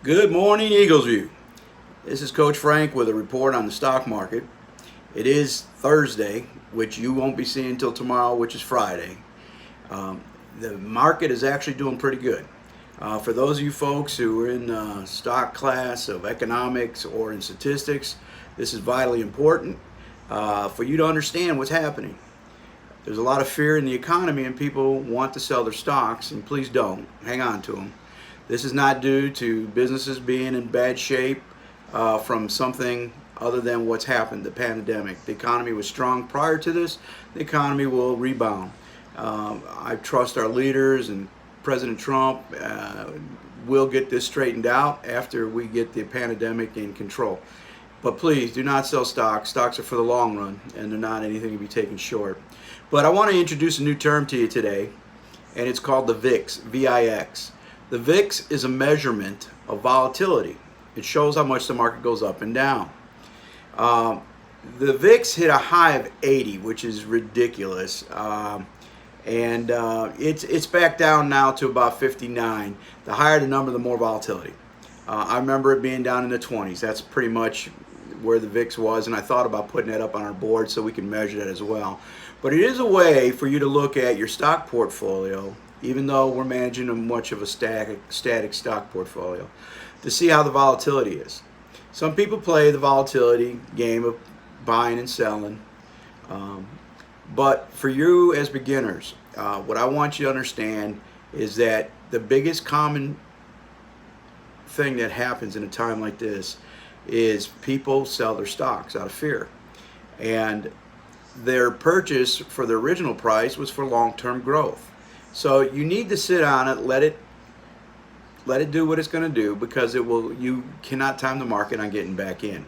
Good morning, Eagles View. This is Coach Frank with a report on the stock market. It is Thursday, which you won't be seeing until tomorrow, which is Friday. The market is actually doing pretty good. For those of you folks who are in the stock class of economics or in statistics, this is vitally important for you to understand what's happening. There's a lot of fear in the economy and people want to sell their stocks, and please don't. Hang on to them. This is not due to businesses being in bad shape from something other than what's happened, the pandemic. The economy was strong prior to this. The economy will rebound. I trust our leaders and President Trump will get this straightened out after we get the pandemic in control. But please do not sell stocks. Stocks are for the long run and they're not anything to be taken short. But I want to introduce a new term to you today, and it's called the VIX, V-I-X. The VIX is a measurement of volatility. It shows how much the market goes up and down. The VIX hit a high of 80, which is ridiculous. It's back down now to about 59. The higher the number, the more volatility. I remember it being down in the 20s. That's pretty much where the VIX was, and I thought about putting that up on our board so we can measure that as well. But it is a way for you to look at your stock portfolio, even though we're managing much of a static stock portfolio, to see how the volatility is. Some people play the volatility game of buying and selling, but for you as beginners, what I want you to understand is that the biggest common thing that happens in a time like this is people sell their stocks out of fear, and their purchase for the original price was for long-term growth. So you need to sit on it, let it do what it's going to do, because you cannot time the market on getting back in.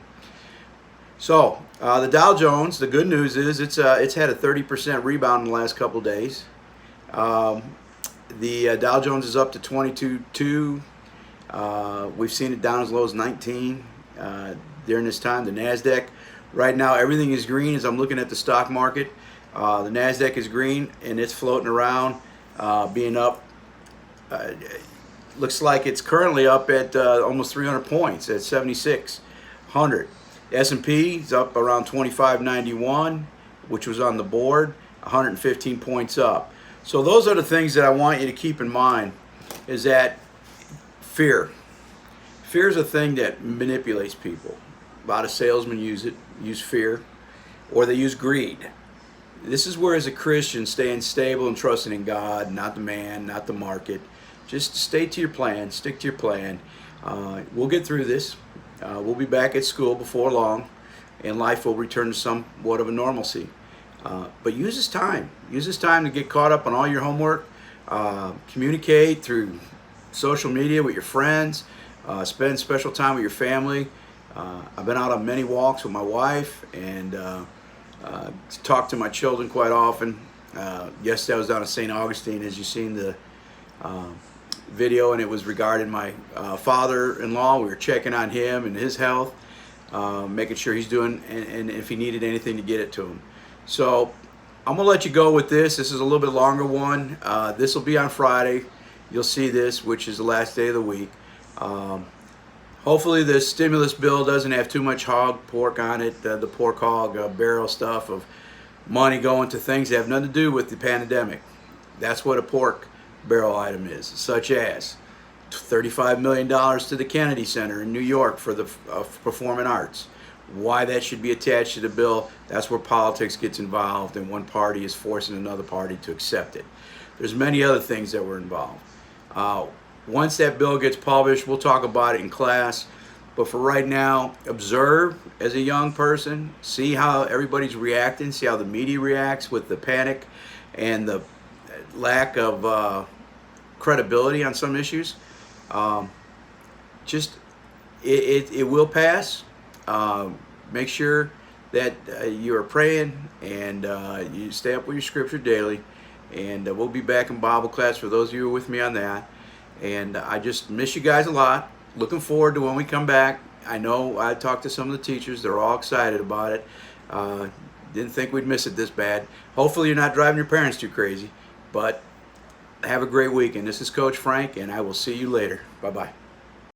So the Dow Jones, the good news is it's had a 30% rebound in the last couple days. The Dow Jones is up to 22.2. We've seen it down as low as 19 during this time. The NASDAQ, right now everything is green as I'm looking at the stock market. The NASDAQ is green and it's floating around, being up. Looks like it's currently up at almost 300 points at 7,600. S&P is up around 25.91, which was on the board, 115 points up. So those are the things that I want you to keep in mind, is that fear. Fear is a thing that manipulates people. A lot of salesmen use fear, or they use greed. This is where, as a Christian, staying stable and trusting in God, not the man, not the market. Just stay to your plan, stick to your plan. We'll get through this. We'll be back at school before long, and life will return to somewhat of a normalcy. But use this time. Use this time to get caught up on all your homework. Communicate through social media with your friends. Spend special time with your family. I've been out on many walks with my wife, and talk to my children quite often. Yesterday I was down at St. Augustine, as you've seen the video, and it was regarding my father-in-law. We were checking on him and his health, making sure he's doing, and if he needed anything, to get it to him. So I'm gonna let you go with this. This is a little bit longer one. This will be on Friday. You'll see this, which is the last day of the week. Hopefully the stimulus bill doesn't have too much hog pork on it, the pork hog barrel stuff of money going to things that have nothing to do with the pandemic. That's what a pork barrel item is, such as $35 million to the Kennedy Center in New York for the performing arts. Why that should be attached to the bill, that's where politics gets involved, and one party is forcing another party to accept it. There's many other things that were involved. Once that bill gets published, we'll talk about it in class. But for right now, observe as a young person, see how everybody's reacting, see how the media reacts with the panic and the lack of credibility on some issues. It will pass. Make sure that you are praying and you stay up with your scripture daily. And we'll be back in Bible class for those of you who are with me on that. And I just miss you guys a lot. Looking forward to when we come back. I know I talked to some of the teachers. They're all excited about it. Didn't think we'd miss it this bad. Hopefully you're not driving your parents too crazy. But have a great weekend. This is Coach Frank, and I will see you later. Bye-bye.